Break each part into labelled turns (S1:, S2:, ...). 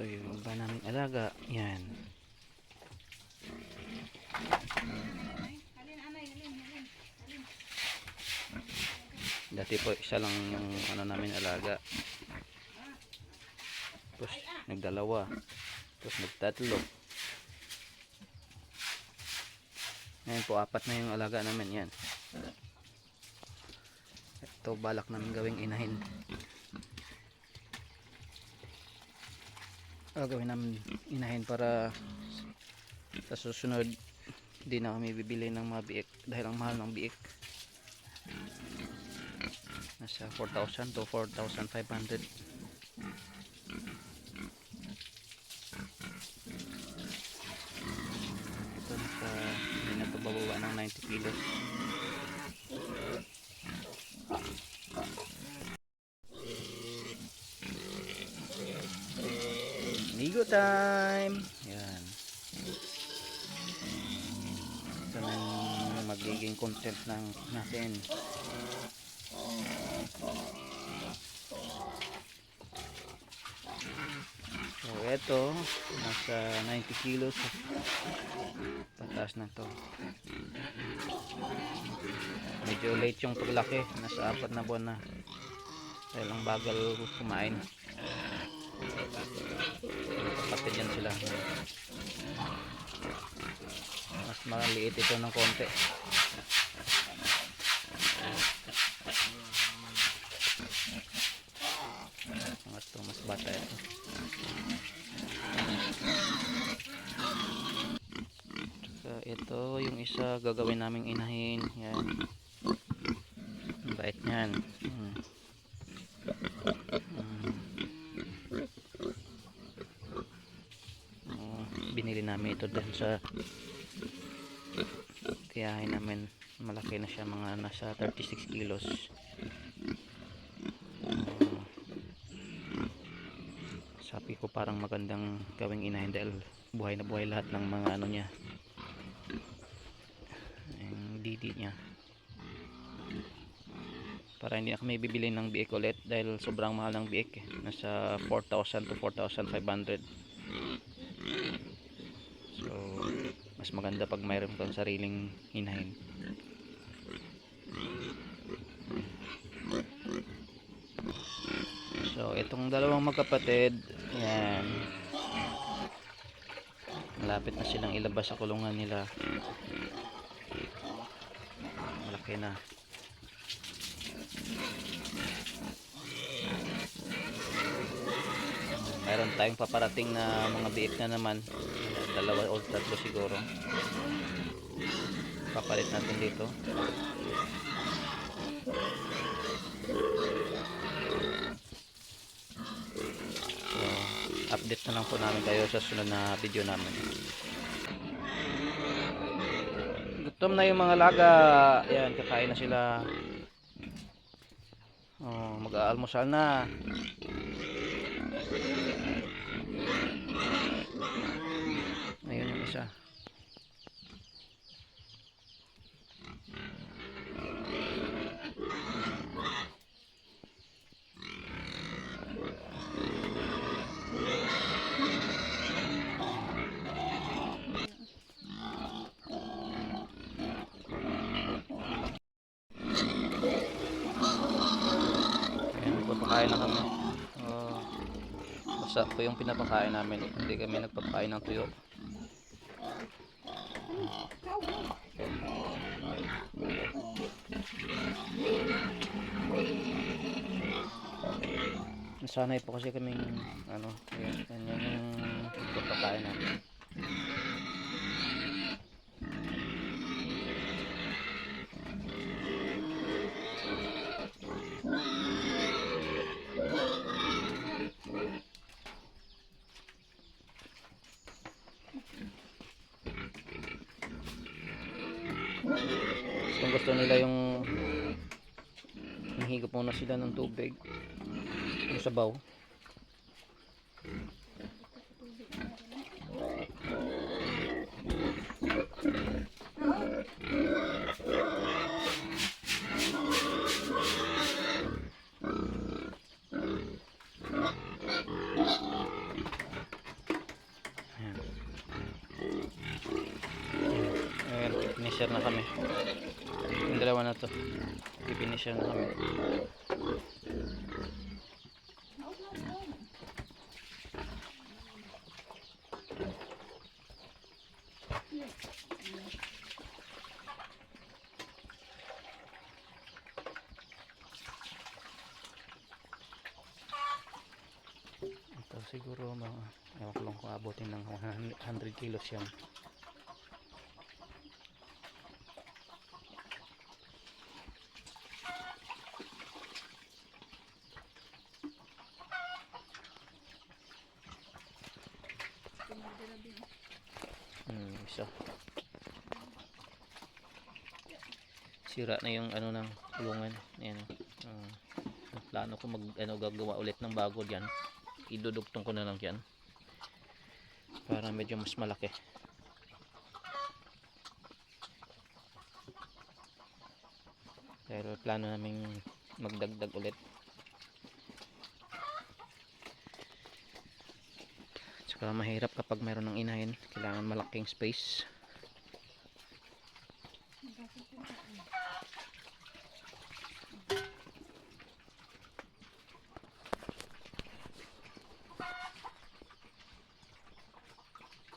S1: Ito yung iba naming alaga. Yan. Dati po isa lang yung ano namin alaga. Tapos nagdalawa. Tapos nagtatlo. Ngayon po apat na yung alaga namin. Yan. Ito balak namin gawing inahin. Gagawin namin inahin para sa susunod hindi na kami bibili ng mga biik dahil ang mahal ng biik. Nasa 4,000 to 4,500. Ito nasa hindi na ito bababa ng 90 kilos. Ligo time. Yan. Ito na yung magiging content ng natin. So ito nasa 90 kilos pataas na to. Medyo late yung paglaki, nasa 4 na buwan na dahil ang bagal kumain. Kapatid yan sila. Mas maliit ito ng konti. Mas bata ito. So ito yung isa gagawin naming inahin. Yan. Bait niyan. Binili namin ito dahil sa tiyahin namin, malaki na siya, mga nasa 36 kilos. Sabi ko parang magandang gawing inahin dahil buhay na buhay lahat ng mga ano niya, yung didi niya, para hindi na kami bibili ng biik ulit dahil sobrang mahal ng biik. Nasa 4,000 to 4,500. So mas maganda pag mayroon kang sariling inahin. So itong dalawang magkapatid, yan, malapit na silang ilabas sa kulungan nila. Malaki na. Mayroon tayong paparating na mga biik na naman, dalawa o tatlo siguro. Papalit natin dito. So update na lang po namin kayo sa sunod na video namin. Gutom na yung mga laga. Yan, kakain na sila. Mag-aalmusal na. Ayun yung isa. Ayan, papakain na kami. Basta po yung pinapakain namin, hindi kami nagpapakain ng tuyo. Nasanay po kasi kaming ano, yan yung pagpapakain namin. Kung gusto nila yung hihigop muna sila ng tubig, yung sabaw. finisher na kami. Yung dalawa na to, i-finisher na kami. Ito siguro mga, ewan ko lang kung abutin ng 100 kilos yan. Isa. Sira na yung ano ng kulungan. Ayan. Plano ko gagawa ulit ng bago diyan. Idudugtong ko na lang diyan para medyo mas malaki. Pero plano naming magdagdag ulit. Saka mahirap kapag mayroon ng inahin, kailangan malaking space.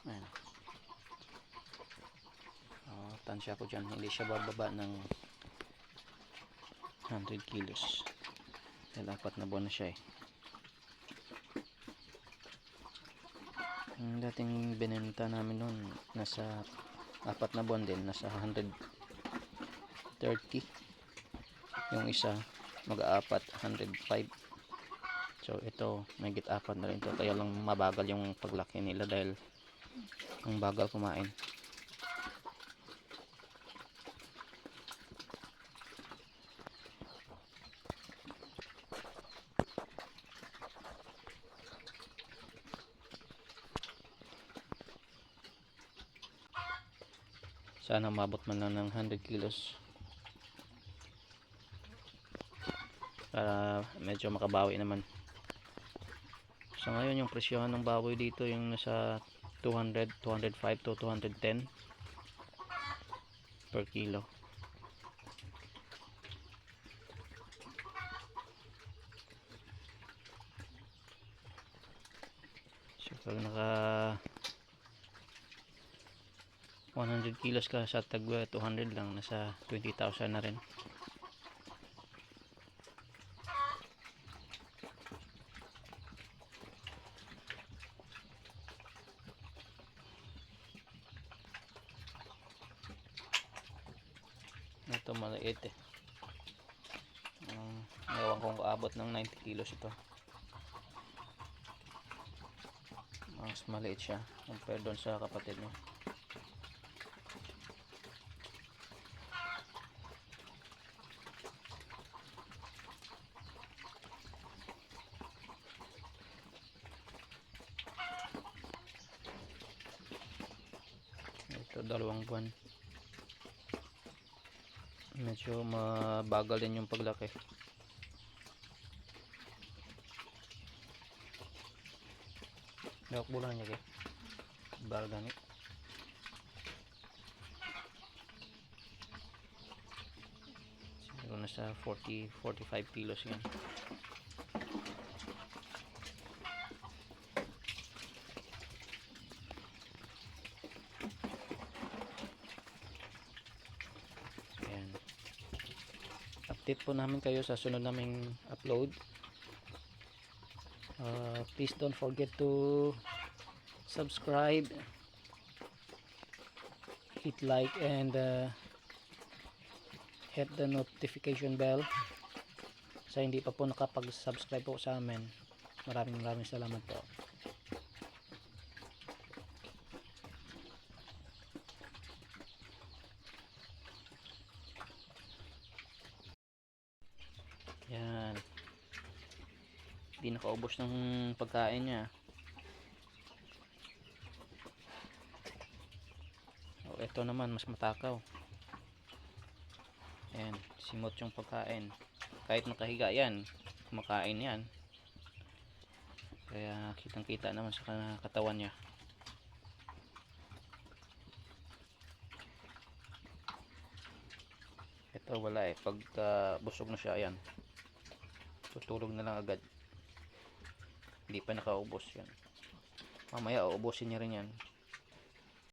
S1: Ayan. Tansya ko dyan, hindi siya bababa ng 100 kilos dahil 4 na buwan na siya eh. Ang dating binenta namin noon nasa 4 na buwan din, nasa 130. Yung isa mag-aapat 105. So ito may git-4 na rin to, kaya lang mabagal yung paglaki nila dahil ang bagal kumain. Sana mabot man lang ng 100 kilos para medyo makabawi naman. So ngayon yung presyohan ng baboy dito yung nasa 200, 205 to 210 per kilo. So pag naka 100 kilos ka sa tag 200 lang, nasa 20,000 na rin. Ito maliit eh. Ewan kung kaabot ng 90 kilos ito. Mas maliit siya compare doon sa kapatid niya. Ito 2 buwan. Medyo mabagal din yung paglaki. Lawak bulan niya kaya bagal gani. Siguro nasa 40-45 kilos yan. Update po namin kayo sa sunod naming upload. Please don't forget to subscribe, hit like and hit the notification bell sa hindi pa po nakapag-subscribe po sa amin. Maraming salamat po. Yan. Hindi nakaubos ng pagkain niya. Ito naman mas matakaw. Ayan, simot yung pagkain. Kahit nakahiga yan, kumakain yan. Kaya kitang kita naman sa katawan niya. So wala eh, pagka busog na siya, ayan, tutulog na lang agad, hindi pa nakaubos yan. Mamaya uubusin niya rin yan.